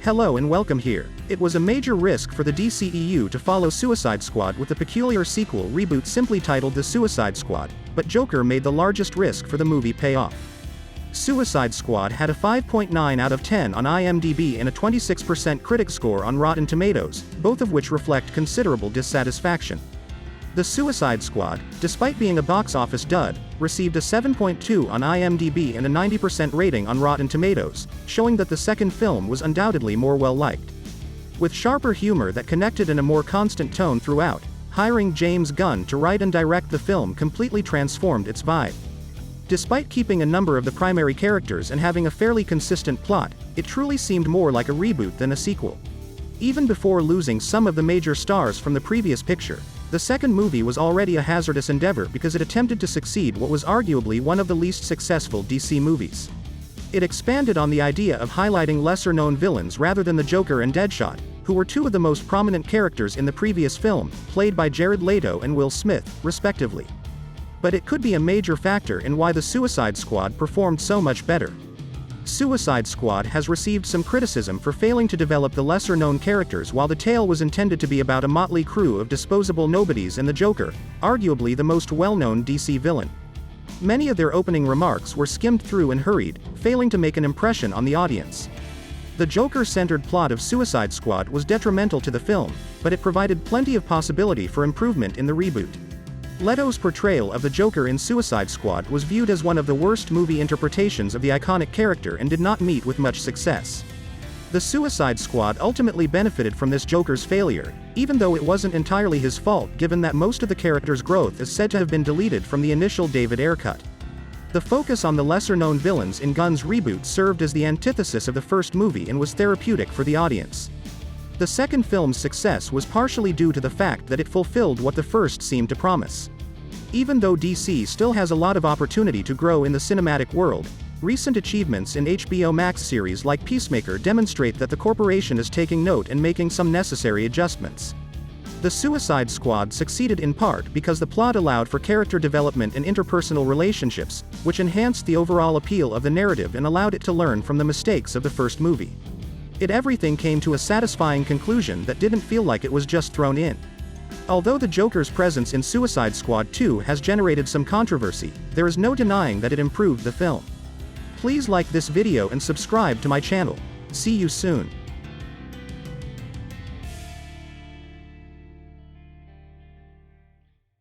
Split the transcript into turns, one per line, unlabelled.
Hello and welcome here. It was a major risk for the DCEU to follow Suicide Squad with the peculiar sequel reboot simply titled The Suicide Squad, but Joker made the largest risk for the movie pay off. Suicide Squad had a 5.9 out of 10 on IMDb and a 26% critic score on Rotten Tomatoes, both of which reflect considerable dissatisfaction. The Suicide Squad, despite being a box office dud, received a 7.2 on IMDb and a 90% rating on Rotten Tomatoes, showing that the second film was undoubtedly more well-liked. With sharper humor that connected in a more constant tone throughout, hiring James Gunn to write and direct the film completely transformed its vibe. Despite keeping a number of the primary characters and having a fairly consistent plot, it truly seemed more like a reboot than a sequel. Even before losing some of the major stars from the previous picture, the second movie was already a hazardous endeavor because it attempted to succeed what was arguably one of the least successful DC movies. It expanded on the idea of highlighting lesser-known villains rather than the Joker and Deadshot, who were two of the most prominent characters in the previous film, played by Jared Leto and Will Smith, respectively. But it could be a major factor in why the Suicide Squad performed so much better. Suicide Squad has received some criticism for failing to develop the lesser-known characters while the tale was intended to be about a motley crew of disposable nobodies and the Joker, arguably the most well-known DC villain. Many of their opening remarks were skimmed through and hurried, failing to make an impression on the audience. The Joker-centered plot of Suicide Squad was detrimental to the film, but it provided plenty of possibility for improvement in the reboot. Leto's portrayal of the Joker in Suicide Squad was viewed as one of the worst movie interpretations of the iconic character and did not meet with much success. The Suicide Squad ultimately benefited from this Joker's failure, even though it wasn't entirely his fault given that most of the character's growth is said to have been deleted from the initial David Ayer cut. The focus on the lesser-known villains in Gunn's reboot served as the antithesis of the first movie and was therapeutic for the audience. The second film's success was partially due to the fact that it fulfilled what the first seemed to promise. Even though DC still has a lot of opportunity to grow in the cinematic world, recent achievements in HBO Max series like Peacemaker demonstrate that the corporation is taking note and making some necessary adjustments. The Suicide Squad succeeded in part because the plot allowed for character development and interpersonal relationships, which enhanced the overall appeal of the narrative and allowed it to learn from the mistakes of the first movie. Everything came to a satisfying conclusion that didn't feel like it was just thrown in. Although the Joker's presence in Suicide Squad 2 has generated some controversy, there is no denying that it improved the film. Please like this video and subscribe to my channel. See you soon.